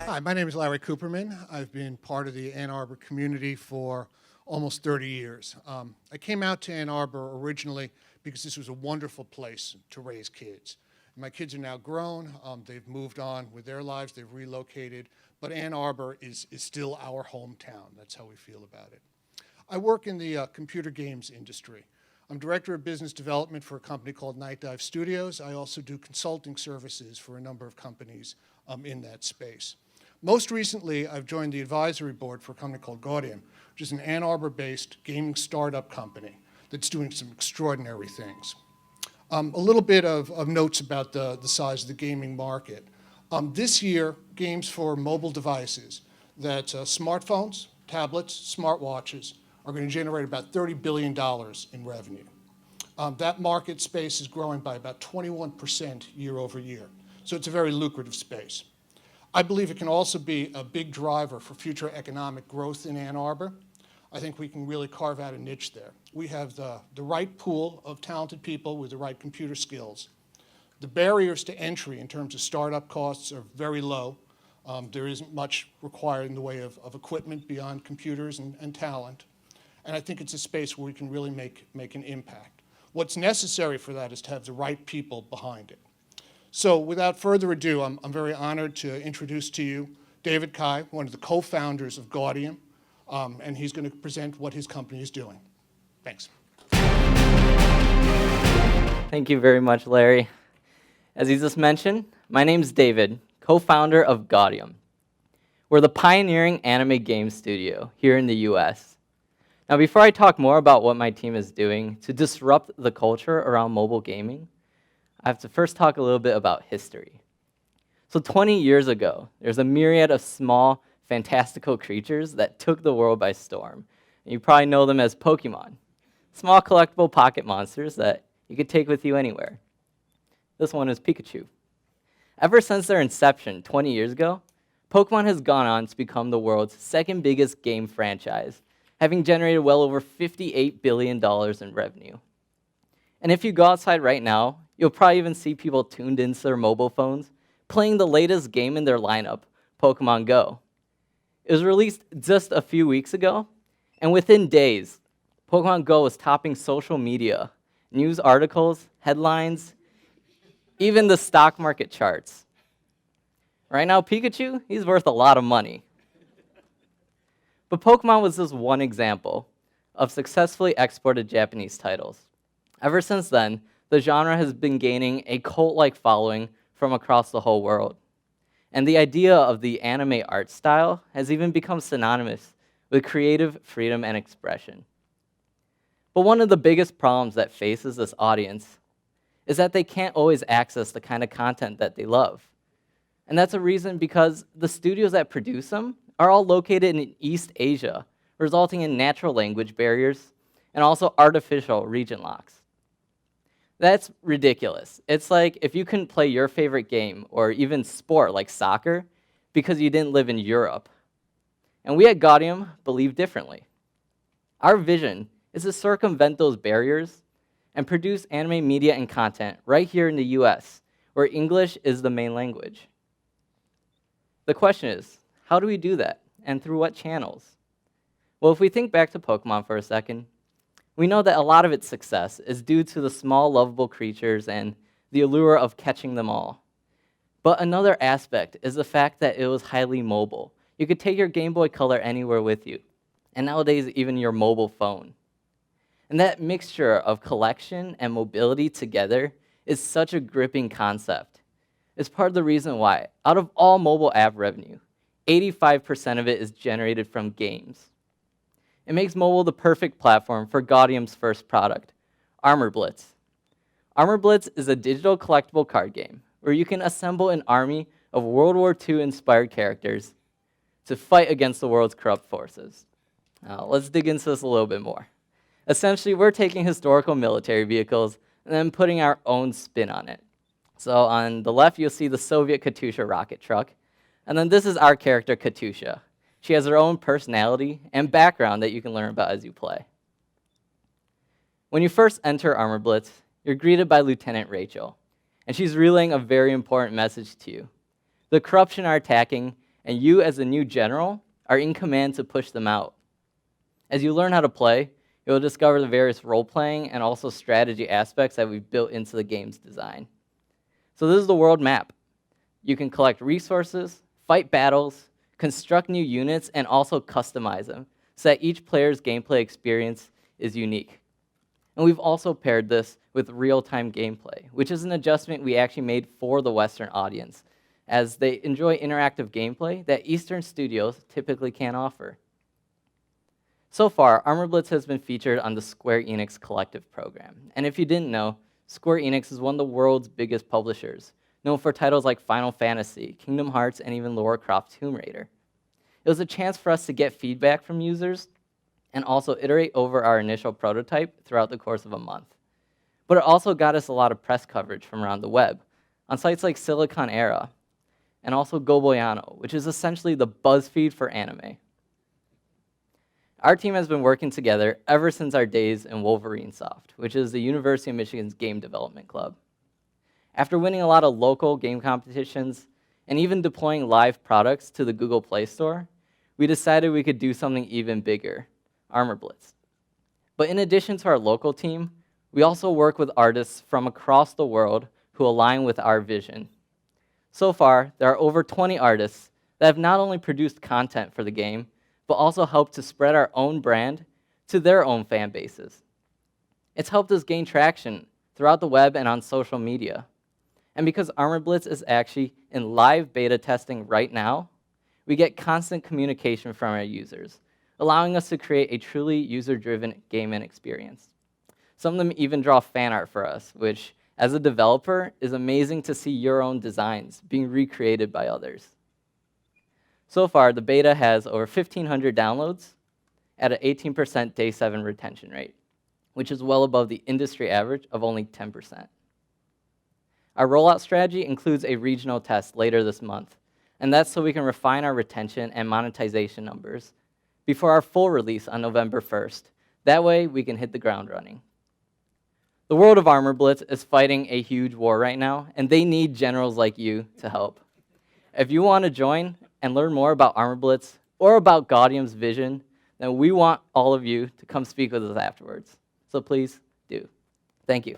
Hi, my name is Larry Cooperman. I've been part of the Ann Arbor community for almost 30 years. I came out to Ann Arbor originally because this was a wonderful place to raise kids. My kids are now grown. They've moved on with their lives. They've relocated. But Ann Arbor is still our hometown. That's how we feel about it. I work in the computer games industry. I'm director of business development for a company called Night Dive Studios. I also do consulting services for a number of companies in that space. Most recently, I've joined the advisory board for a company called Gaudium, which is an Ann Arbor-based gaming startup company that's doing some extraordinary things. A little bit of notes about the size of the gaming market. This year, games for mobile devices, that's smartphones, tablets, smartwatches, are going to generate about $30 billion in revenue. That market space is growing by about 21% year over year. So it's a very lucrative space. I believe it can also be a big driver for future economic growth in Ann Arbor. I think we can really carve out a niche there. We have the right pool of talented people with the right computer skills. The barriers to entry in terms of startup costs are very low. There isn't much required in the way of equipment beyond computers and talent. And I think it's a space where we can really make an impact. What's necessary for that is to have the right people behind it. So without further ado, I'm very honored to introduce to you David Kai, one of the co-founders of Gaudium, and he's going to present what his company is doing. Thanks. Thank you very much, Larry. As he just mentioned, my name's David, co-founder of Gaudium. We're the pioneering anime game studio here in the US. Now, before I talk more about what my team is doing to disrupt the culture around mobile gaming, I have to first talk a little bit about history. So 20 years ago, there's a myriad of small, fantastical creatures that took the world by storm. And you probably know them as Pokemon, small collectible pocket monsters that you could take with you anywhere. This one is Pikachu. Ever since their inception 20 years ago, Pokemon has gone on to become the world's second biggest game franchise, having generated well over $58 billion in revenue. And if you go outside right now, you'll probably even see people tuned into their mobile phones playing the latest game in their lineup, Pokemon Go. It was released just a few weeks ago, and within days, Pokemon Go was topping social media, news articles, headlines, even the stock market charts. Right now, Pikachu, he's worth a lot of money. But Pokemon was just one example of successfully exported Japanese titles. Ever since then, the genre has been gaining a cult-like following from across the whole world. And the idea of the anime art style has even become synonymous with creative freedom and expression. But one of the biggest problems that faces this audience is that they can't always access the kind of content that they love. And that's a reason because the studios that produce them are all located in East Asia, resulting in natural language barriers and also artificial region locks. That's ridiculous. It's like if you couldn't play your favorite game or even sport like soccer because you didn't live in Europe. And we at Gaudium believe differently. Our vision is to circumvent those barriers and produce anime media and content right here in the US, where English is the main language. The question is, how do we do that, and through what channels? Well, if we think back to Pokemon for a second, we know that a lot of its success is due to the small, lovable creatures and the allure of catching them all. But another aspect is the fact that it was highly mobile. You could take your Game Boy Color anywhere with you, and nowadays even your mobile phone. And that mixture of collection and mobility together is such a gripping concept. It's part of the reason why, out of all mobile app revenue, 85% of it is generated from games. It makes mobile the perfect platform for Gaudium's first product, Armor Blitz. Armor Blitz is a digital collectible card game where you can assemble an army of World War II-inspired characters to fight against the world's corrupt forces. Now, let's dig into this a little bit more. Essentially, we're taking historical military vehicles and then putting our own spin on it. So on the left, you'll see the Soviet Katyusha rocket truck. And then this is our character, Katyusha. She has her own personality and background that you can learn about as you play. When you first enter Armor Blitz, you're greeted by Lieutenant Rachel, and she's relaying a very important message to you. The corruption are attacking, and you as a new general are in command to push them out. As you learn how to play, you'll discover the various role-playing and also strategy aspects that we've built into the game's design. So this is the world map. You can collect resources, fight battles, construct new units, and also customize them so that each player's gameplay experience is unique. And we've also paired this with real-time gameplay, which is an adjustment we actually made for the Western audience, as they enjoy interactive gameplay that Eastern studios typically can't offer. So far, Armor Blitz has been featured on the Square Enix Collective program. And if you didn't know, Square Enix is one of the world's biggest publishers, known for titles like Final Fantasy, Kingdom Hearts, and even Lara Croft's Tomb Raider. It was a chance for us to get feedback from users and also iterate over our initial prototype throughout the course of a month. But it also got us a lot of press coverage from around the web, on sites like Silicon Era, and also Goboyano, which is essentially the BuzzFeed for anime. Our team has been working together ever since our days in Wolverine Soft, which is the University of Michigan's game development club. After winning a lot of local game competitions and even deploying live products to the Google Play Store, we decided we could do something even bigger, Armor Blitz. But in addition to our local team, we also work with artists from across the world who align with our vision. So far, there are over 20 artists that have not only produced content for the game, but also helped to spread our own brand to their own fan bases. It's helped us gain traction throughout the web and on social media. And because Armor Blitz is actually in live beta testing right now, we get constant communication from our users, allowing us to create a truly user-driven gaming experience. Some of them even draw fan art for us, which, as a developer, is amazing to see your own designs being recreated by others. So far, the beta has over 1,500 downloads at an 18% day 7 retention rate, which is well above the industry average of only 10%. Our rollout strategy includes a regional test later this month, and that's so we can refine our retention and monetization numbers before our full release on November 1st. That way, we can hit the ground running. The world of Armor Blitz is fighting a huge war right now, and they need generals like you to help. If you want to join and learn more about Armor Blitz or about Gaudium's vision, then we want all of you to come speak with us afterwards. So please do. Thank you.